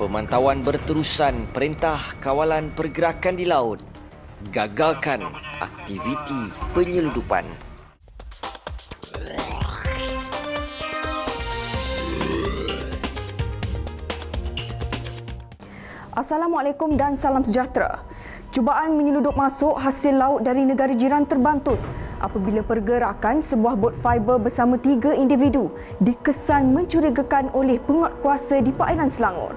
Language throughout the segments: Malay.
Pemantauan berterusan Perintah Kawalan Pergerakan di Laut. Gagalkan aktiviti penyeludupan. Assalamualaikum dan salam sejahtera. Cubaan menyeludup masuk hasil laut dari negara jiran terbantut apabila pergerakan sebuah bot fiber bersama 3 individu dikesan mencurigakan oleh penguatkuasa di perairan Selangor.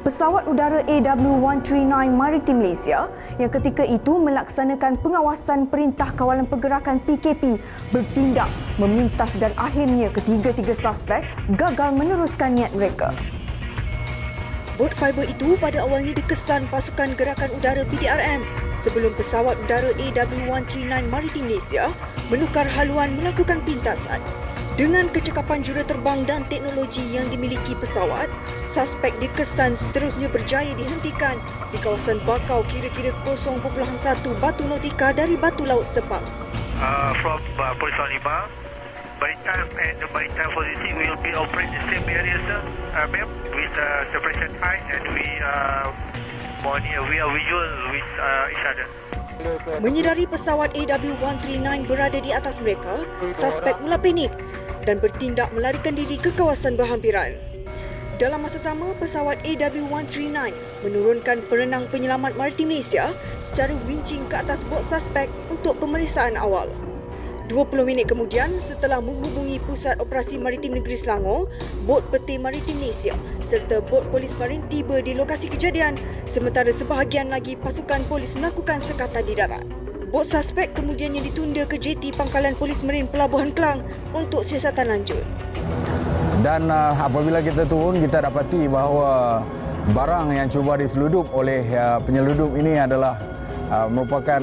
Pesawat udara AW139 Maritim Malaysia yang ketika itu melaksanakan pengawasan Perintah Kawalan Pergerakan PKP bertindak memintas dan akhirnya ketiga-tiga suspek gagal meneruskan niat mereka. Bot fiber itu pada awalnya dikesan pasukan gerakan udara PDRM sebelum pesawat udara AW139 Maritim Malaysia menukar haluan melakukan pintasan. Dengan kecekapan juruterbang dan teknologi yang dimiliki pesawat, suspek dikesan seterusnya berjaya dihentikan di kawasan bakau kira-kira 0.1 batu nautika dari batu laut Sepang. From Polis 5, Maritime and the Maritime Policy will be operate the same area, sir, ma'am, with separation height and we are visual with each other. Menyedari pesawat AW139 berada di atas mereka, suspek mula panik dan bertindak melarikan diri ke kawasan berhampiran. Dalam masa sama, pesawat AW139 menurunkan perenang penyelamat Maritim Malaysia secara wincing ke atas bot suspek untuk pemeriksaan awal. 20 minit kemudian, setelah menghubungi Pusat Operasi Maritim Negeri Selangor, bot peti Maritim Malaysia serta bot polis marin tiba di lokasi kejadian, sementara sebahagian lagi pasukan polis melakukan sekatan di darat. Bot suspek kemudiannya ditunda ke JT Pangkalan Polis Marin Pelabuhan Klang untuk siasatan lanjut. Dan apabila kita turun, kita dapati bahawa barang yang cuba diseludup oleh penyeludup ini adalah merupakan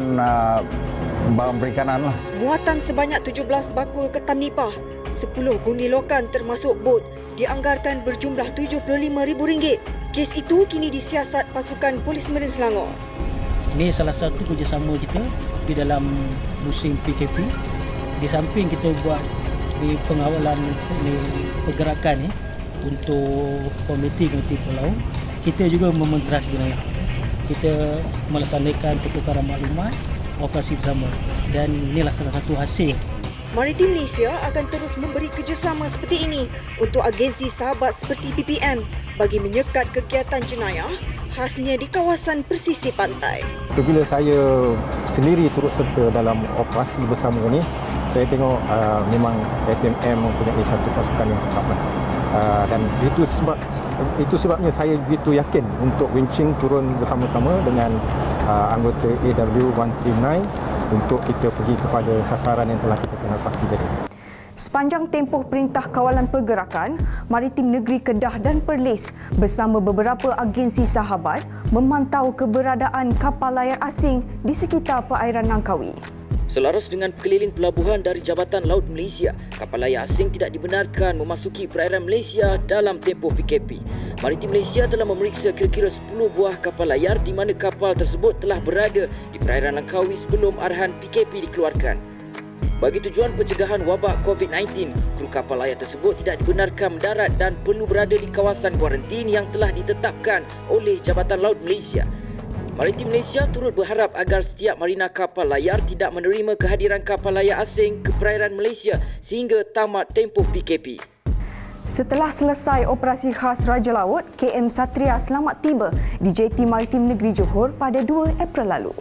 barang perikanan. Muatan sebanyak 17 bakul ketam nipah, 10 gundi lokan termasuk bot dianggarkan berjumlah RM75,000. Kes itu kini disiasat pasukan Polis Marin Selangor. Ini salah satu kerjasama kita di dalam musim PKP. Di samping kita buat di pengawalan pergerakan untuk komiti pulau, kita juga mementeras jenayah. Kita melaksanakan pertukaran maklumat, operasi bersama, dan inilah salah satu hasil. Maritim Malaysia akan terus memberi kerjasama seperti ini untuk agensi sahabat seperti PPM bagi menyekat kegiatan jenayah khasnya di kawasan persisir pantai. Apabila saya sendiri turut serta dalam operasi bersama ini, saya tengok memang FMM mempunyai satu pasukan yang tetap. Dan itu sebabnya saya begitu yakin untuk winching turun bersama-sama dengan anggota AW139 untuk kita pergi kepada sasaran yang telah kita kenal pasti tadi. Sepanjang tempoh Perintah Kawalan Pergerakan, Maritim Negeri Kedah dan Perlis bersama beberapa agensi sahabat memantau keberadaan kapal layar asing di sekitar perairan Langkawi. Selaras dengan keliling pelabuhan dari Jabatan Laut Malaysia, kapal layar asing tidak dibenarkan memasuki perairan Malaysia dalam tempoh PKP. Maritim Malaysia telah memeriksa kira-kira 10 buah kapal layar di mana kapal tersebut telah berada di perairan Langkawi sebelum arahan PKP dikeluarkan. Bagi tujuan pencegahan wabak COVID-19, kru kapal layar tersebut tidak dibenarkan mendarat dan perlu berada di kawasan kuarantin yang telah ditetapkan oleh Jabatan Laut Malaysia. Maritim Malaysia turut berharap agar setiap marina kapal layar tidak menerima kehadiran kapal layar asing ke perairan Malaysia sehingga tamat tempoh PKP. Setelah selesai operasi khas Raja Laut, KM Satria selamat tiba di JT Maritim Negeri Johor pada 2 April lalu.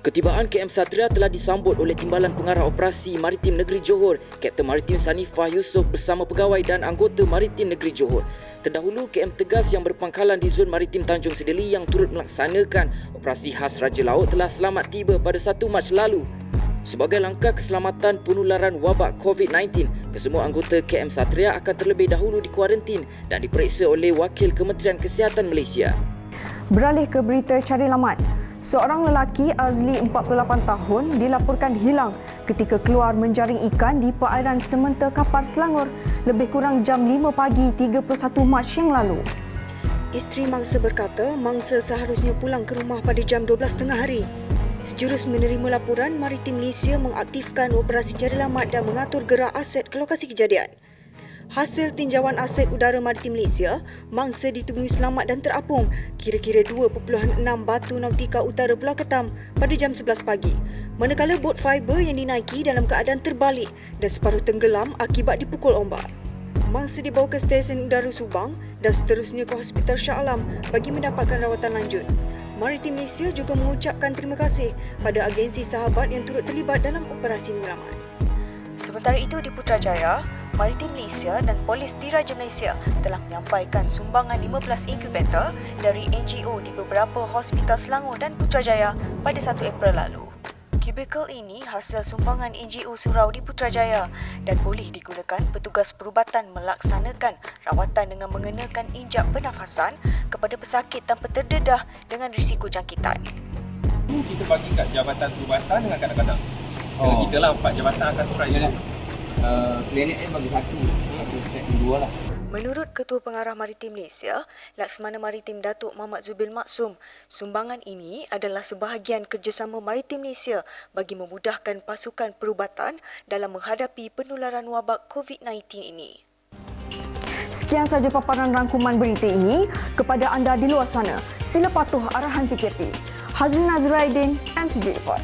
Ketibaan KM Satria telah disambut oleh Timbalan Pengarah Operasi Maritim Negeri Johor, Kapten Maritim Sanifah Yusof bersama pegawai dan anggota Maritim Negeri Johor. Terdahulu, KM Tegas yang berpangkalan di Zon Maritim Tanjung Sedeli yang turut melaksanakan operasi khas Raja Laut telah selamat tiba pada 1 Mac lalu. Sebagai langkah keselamatan penularan wabak COVID-19, kesemua anggota KM Satria akan terlebih dahulu dikuarantin dan diperiksa oleh Wakil Kementerian Kesihatan Malaysia. Beralih ke berita cari lamat. Seorang lelaki Azli 48 tahun dilaporkan hilang ketika keluar menjaring ikan di perairan Sementa Kapar Selangor lebih kurang jam 5 pagi 31 Mac yang lalu. Isteri mangsa berkata mangsa seharusnya pulang ke rumah pada jam 12.30 hari. Sejurus menerima laporan, Maritim Malaysia mengaktifkan operasi cari lamat dan mengatur gerak aset ke lokasi kejadian. Hasil tinjauan aset udara maritim Malaysia, mangsa ditemui selamat dan terapung kira-kira 2.6 batu nautika utara Pulau Ketam pada jam 11 pagi. Manakala bot fiber yang dinaiki dalam keadaan terbalik dan separuh tenggelam akibat dipukul ombak. Mangsa dibawa ke stesen udara Subang dan seterusnya ke Hospital Shah Alam bagi mendapatkan rawatan lanjut. Maritim Malaysia juga mengucapkan terima kasih pada agensi sahabat yang turut terlibat dalam operasi penyelamat. Sementara itu di Putrajaya, Maritim Malaysia dan Polis Diraja Malaysia telah menyampaikan sumbangan 15 inkubator dari NGO di beberapa hospital Selangor dan Putrajaya pada 1 April lalu. Kubikel ini hasil sumbangan NGO Surau di Putrajaya dan boleh digunakan petugas perubatan melaksanakan rawatan dengan mengenakan injap pernafasan kepada pesakit tanpa terdedah dengan risiko jangkitan. Kita bagi kat Jabatan Perubatan dengan kadang-kadang. Dengan kita lah 4 jabatan akan trial. Klinik bagi satu set dua lah. Menurut Ketua Pengarah Maritim Malaysia, Laksmana Maritim Datuk Muhammad Zubil Maksum, sumbangan ini adalah sebahagian kerjasama Maritim Malaysia bagi memudahkan pasukan perubatan dalam menghadapi penularan wabak COVID-19 ini. Sekian sahaja paparan rangkuman berita ini. Kepada anda di luar sana, sila patuh arahan PKP. Hazrin Azraidin, MCJ Report.